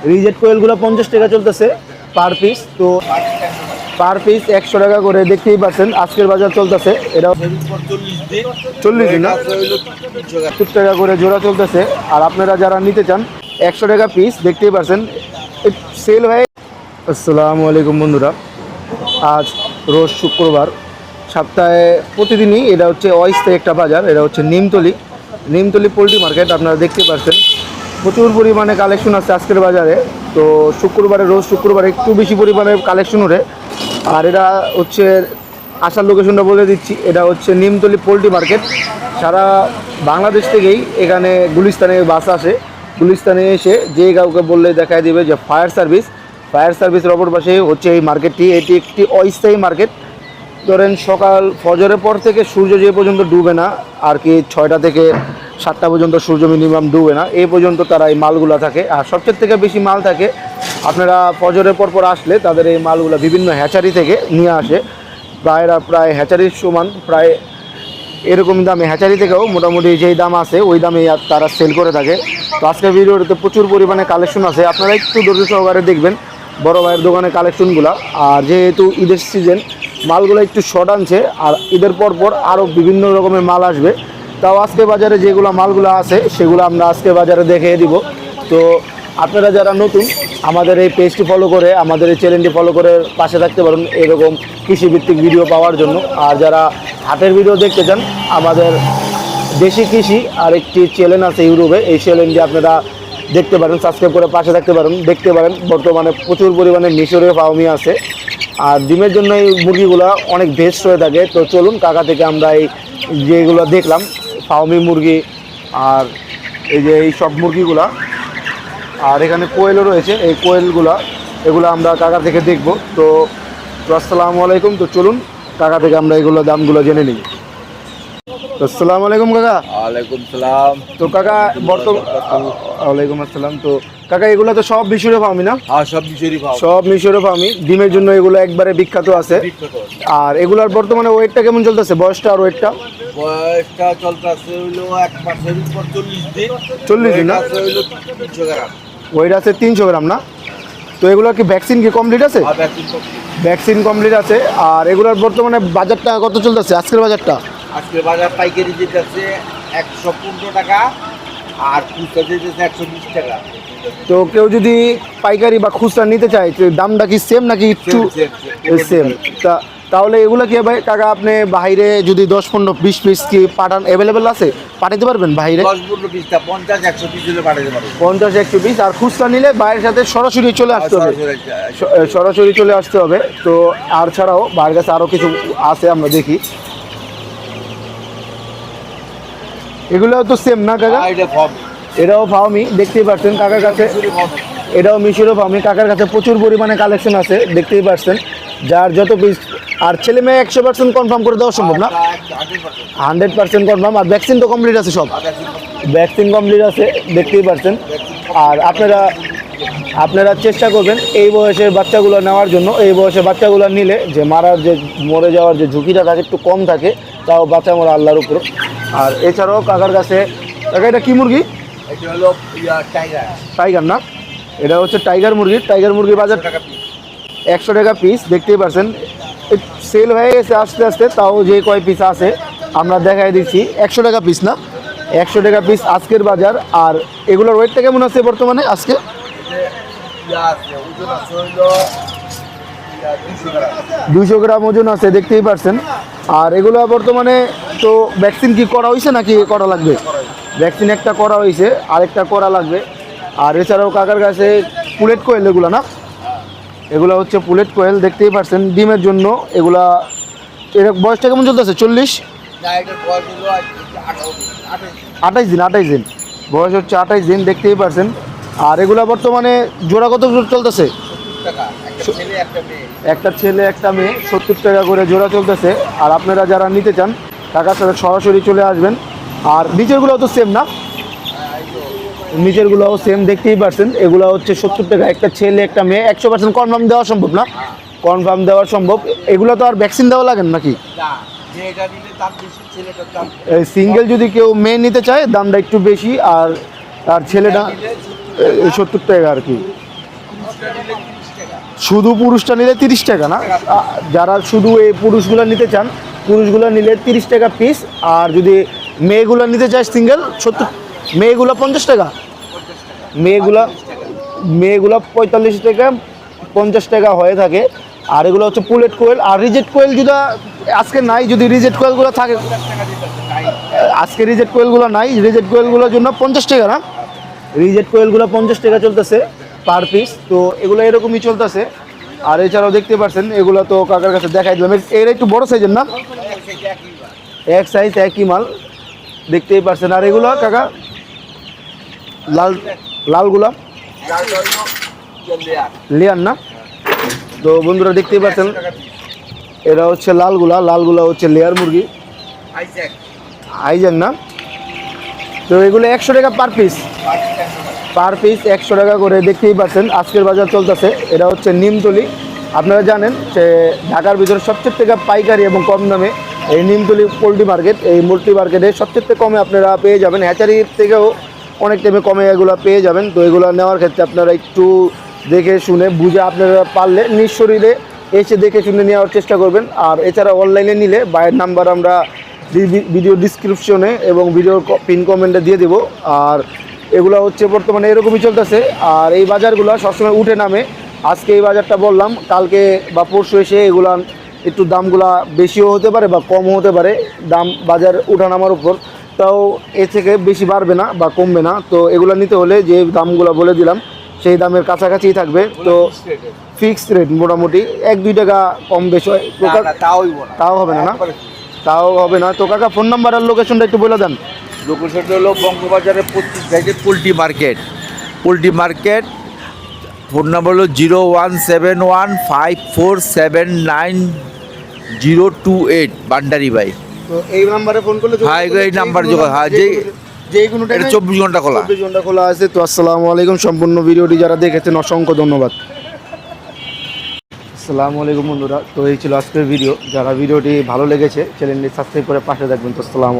Reject কোয়েলগুলো 50 টাকা চলতেছে per piece. তো পার পিস 100 টাকা করে দেখতেই পাচ্ছেন আজকের বাজার চলতেছে। এটা 40 দিন না, 70 টাকা করে জোড়া চলতেছে। আর আপনারা যারা নিতে চান 100 টাকা পিস দেখতেই পাচ্ছেন সেল হয়ে। আসসালামু আলাইকুম বন্ধুরা, আজ রোজ শুক্রবার, সপ্তাহে প্রতিদিনই এটা হচ্ছে অস্থায়ী একটা বাজার। এটা হচ্ছে নিমতলি পোলট্রি মার্কেট। আপনারা দেখতে পাচ্ছেন প্রচুর পরিমাণে কালেকশন আছে আজকের বাজারে। তো রোজ শুক্রবারে একটু বেশি পরিমাণে কালেকশন ওঠে। আর এটা হচ্ছে আসার লোকেশনটা বলে দিচ্ছি, এটা হচ্ছে নিমতলি পোলট্রি মার্কেট। সারা বাংলাদেশ থেকেই এখানে গুলিস্তানে বাস আসে। গুলিস্তানে এসে যে কাউকে বললে দেখায় দিবে যে ফায়ার সার্ভিসের অপর পাশে হচ্ছে এই মার্কেটটি। এটি একটি অস্থায়ী মার্কেট। ধরেন সকাল ফজরের পর থেকে সূর্য যে পর্যন্ত ডুবে না আর কি, 6টা থেকে 7টা পর্যন্ত সূর্য মিনিমাম ডুবে না, এই পর্যন্ত তারা এই মালগুলো থাকে। আর সবচেয়ে থেকে বেশি মাল থাকে আপনারা ফজরের পর আসলে তাদের এই মালগুলো বিভিন্ন হ্যাচারি থেকে নিয়ে আসে। প্রায় হ্যাচারির সমান, প্রায় এরকম দামে হ্যাচারি থেকেও মোটামুটি যেই দাম আছে ওই দামে তারা সেল করে থাকে। তো আজকের ভিডিওতে প্রচুর পরিমাণে কালেকশন আছে, আপনারা একটু ধৈর্য সহকারে দেখবেন বড় ভাইয়ের দোকানে কালেকশনগুলো। আর যেহেতু ঈদের সিজন, মালগুলো একটু শর্ট আনছে, আর ঈদের পর আরও বিভিন্ন রকমের মাল আসবে। তাও আজকে বাজারে যেগুলো মালগুলো আছে সেগুলো আমরা আজকে বাজারে দেখিয়ে দিব। তো আপনারা যারা নতুন আমাদের এই পেজটি ফলো করে, আমাদের এই চ্যানেলটি ফলো করে পাশে থাকতে পারেন এরকম কৃষিভিত্তিক ভিডিও পাওয়ার জন্য। আর যারা হাটের ভিডিও দেখতে চান, আমাদের দেশি কৃষি আর একটি চ্যানেল আছে ইউটিউবে, এই চ্যানেলটি আপনারা দেখতে পারেন, সাবস্ক্রাইব করে পাশে থাকতে পারেন, দেখতে পারেন। বর্তমানে প্রচুর পরিমাণে মিশরীয় ফার্মি আছে। আর ডিমের জন্য এই মুরগিগুলো অনেক বেস্ট হয়ে থাকে। তো চলুন কাকা থেকে আমরা এই যেগুলো দেখলাম ফার্মি মুরগি আর এই যে এই সব মুরগিগুলা, আর এখানে কোয়েলও রয়েছে, এই এগুলো আমরা কাকা থেকে দেখব। তো আসসালামু আলাইকুম। তো চলুন কাকা থেকে আমরা এগুলো দামগুলো জেনে নিই। তো আসসালামু আলাইকুম কাকা। ওয়ালাইকুম সালাম। তো কাকা ওয়ালাইকুম আসসালাম। তো কাকা এগুলো তো সব মিশরীয় ফার্মি না? হ্যাঁ, সব মিশরীয় ফার্মি। ডিমের জন্য এগুলো একবারে বিখ্যাত আছে। আর এগুলার বর্তমানে ওয়েটটা কেমন চলতেছে, বয়সটা আর ওয়েটটা? বয়সটা চলতেছে হইলো 1 মাসের উপর 40 দিন। 40 দিন না? হইলো 300 গ্রাম। ওয়েট আছে 300 গ্রাম না? তো এগুলোর কি ভ্যাকসিন কমপ্লিট আছে? ভ্যাকসিন কমপ্লিট আছে। আর এগুলোর বর্তমানে বাজারটা কত চলতেছে আজকের বাজারটা? আজকের বাজার পাইকারি যেতেছে 115 টাকা আর খুচরা যেতেছে 120 টাকা। তো কেউ যদি পাইকারি বা খুচরা নিতে চায় দামটা কি সেম নাকি একটু সেম? তাহলে এগুলো কি ভাই কাকা আপনি বাইরে যদি 10-15-20 পিস কি পাঠান অ্যাভেলেবেল আছে, পাঠাতে পারবেন বাইরে? 10-15 পিসটা 50-100 পিস হলে পাঠাতে পারবো। 50-100 পিস। আর খুচরা নিলে বাইরের সাথে সরাসরি চলে আসতে হবে, সরাসরি চলে আসতে হবে। তো আর ছাড়াও বাইরের কাছে আরও কিছু আছে, আমরা দেখি। এগুলোও তো সেম না কাকা? এটাও ফার্মি, দেখতেই পাচ্ছেন কাকার কাছে। এটাও মিশরীয় ফার্মি। কাকার কাছে প্রচুর পরিমাণে কালেকশন আছে, দেখতেই পাচ্ছেন। যার যত পিস। আর ছেলে মেয়ে 100% কনফার্ম করে দেওয়া সম্ভব না? 100% কনফার্ম। আর ভ্যাকসিন তো কমপ্লিট আছে, সব ভ্যাকসিন কমপ্লিট আছে, দেখতেই পাচ্ছেন। আর আপনারা চেষ্টা করবেন এই বয়সের বাচ্চাগুলো নেওয়ার জন্য। এই বয়সের বাচ্চাগুলো নিলে যে মরে যাওয়ার যে ঝুঁকিটা থাকে একটু কম থাকে, তাও বাচ্চা মরা আল্লাহর উপর। আর এছাড়াও কাকার কাছে, কাকা এটা কি মুরগি? এটা হলো টাইগার না? এটা হচ্ছে টাইগার মুরগির বাজার 100 টাকা পিস, দেখতেই পাচ্ছেন। সেল হয়ে গেছে আস্তে আস্তে, তাও যে কয় পিস আছে আমরা দেখাই দিচ্ছি। 100 টাকা পিস না? 100 টাকা পিস আজকের বাজার। আর এগুলোর ওয়েটটা কেমন আছে বর্তমানে আজকে? 200 গ্রাম ওজন আছে, দেখতেই পাচ্ছেন। আর এগুলো বর্তমানে তো ভ্যাকসিন কি করা হয়েছে নাকি করা লাগবে? ভ্যাকসিন একটা করা হয়েছে, আরেকটা করা লাগবে। আর এছাড়াও কাকার কাছে পুলেট কোয়েল, এগুলো না? এগুলো হচ্ছে পুলেট কোয়েল, দেখতেই পাচ্ছেন ডিমের জন্য। এগুলা এর বয়সটা কেমন চলতেছে? 40? 28 দিন বয়স হচ্ছে, 28 দিন, দেখতেই পাচ্ছেন। আর এগুলা বর্তমানে জোড়া কত চলতেছে? একটা ছেলে একটা মেয়ে 70 টাকা করে জোড়া চলতেছে। আর আপনারা যারা নিতে চান কাকার সাথে সরাসরি চলে আসবেন। আর নিচেরগুলোও তো সেম না? নিচেরগুলোও সেম, দেখতেই পাচ্ছেন। এগুলো হচ্ছে 70 টাকা, একটা ছেলে একটা মেয়ে। 100% কনফার্ম দেওয়া সম্ভব না? কনফার্ম দেওয়া সম্ভব। এগুলো তো আর ভ্যাকসিন দেওয়া লাগে নাকি? সিঙ্গেল যদি কেউ মেয়ে নিতে চায় দামটা একটু বেশি, আর ছেলেটা 70 টাকা আর কি। শুধু পুরুষটা নিলে 30 টাকা না? যারা শুধু এই পুরুষগুলো নিতে চান, পুরুষগুলো নিলে 30 টাকা পিস। আর যদি মেয়েগুলো নিতে চায় সিঙ্গেল 70, মেয়েগুলো 50 টাকা, মেয়েগুলো 45 টাকা 50 টাকা হয়ে থাকে। আর এগুলো হচ্ছে পুলেট কোয়েল। আর রিজেক্ট কোয়েল যদি আজকে নাই, যদি রিজেক্ট কোয়েলগুলো থাকে, আজকে রিজেক্ট কোয়েলগুলো নাই, রিজেক্ট কোয়েলগুলোর জন্য 50 টাকা না? রিজেক্ট কোয়েলগুলো 50 টাকা চলতেছে পার পিস। তো এগুলো এরকমই চলতেছে। আর এছাড়াও দেখতে পাচ্ছেন এগুলো তো কাকার কাছে দেখাই দিলাম, এর একটু বড় সাইজের না, এক সাইজ একই মাল দেখতেই পাচ্ছেন। আর এগুলো কাকা লালগুলা লিয়ান না? তো বন্ধুরা দেখতেই পাচ্ছেন এরা হচ্ছে লালগুলা হচ্ছে লেয়ার মুরগি, হাইজ্যাক না? তো এগুলো 100 টাকা পার পিস, 100 টাকা করে দেখতেই পাচ্ছেন। আজকের বাজার চলতেছে। এটা হচ্ছে নিমতলি। আপনারা জানেন যে ঢাকার ভিতরে সবচেয়ে থেকে পাইকারি এবং কম দামে এই নিমতলি পোলট্রি মার্কেট, এই পোলট্রি মার্কেটে সবচেয়ে কমে আপনারা পেয়ে যাবেন। হ্যাচারির থেকেও অনেক টাইমে কমে এগুলো পেয়ে যাবেন। তো এগুলো নেওয়ার ক্ষেত্রে আপনারা একটু দেখে শুনে বুঝে আপনারা পারলে নিজ শরীরে এসে দেখে শুনে নেওয়ার চেষ্টা করবেন। আর এছাড়া অনলাইনে নিলে বাইরের নাম্বার আমরা ভিডিও ডিসক্রিপশনে এবং ভিডিও পিন কমেন্টে দিয়ে দেবো। আর এগুলো হচ্ছে বর্তমানে এরকমই চলতেছে। আর এই বাজারগুলো সবসময় উঠে নামে। আজকে এই বাজারটা বললাম, কালকে বা পরশু এসে এগুলা একটু দামগুলা বেশিও হতে পারে বা কমও হতে পারে, দাম বাজার উঠানামার উপর। তাও এর থেকে বেশি বাড়বে না বা কমবে না। তো এগুলো নিতে হলে যে দামগুলো বলে দিলাম সেই দামের কাছাকাছিই থাকবে। তো ফিক্সড রেট, মোটামুটি 1-2 টাকা কম বেশি হয়। তাও হবে না? তাও হবে না। তো কাকা ফোন নাম্বার আর লোকেশনটা একটু বলে দেন। লোকেশনটা হলো বঙ্গবাজারের 25 সাইডে পোলট্রি মার্কেট। ফোন নাম্বার হলো 01715479028 বান্ডারি ভাই। তো এই নাম্বারে ফোন করলে, হ্যাঁ এই নাম্বার যোগাযোগ, হ্যাঁ যে কোনো টাইমে 24 ঘন্টা খোলা, 24 ঘন্টা খোলা আছে। তো আসসালামু আলাইকুম। সম্পূর্ণ ভিডিওটি যারা দেখেছেন অসংখ্য ধন্যবাদ। আসসালামু আলাইকুম বন্ধুরা। তো এই ছিল আজকের ভিডিও। যারা ভিডিওটি ভালো লেগেছে চ্যানেলটি সাবস্ক্রাইব করে পাশে থাকবেন। তো আসসালামু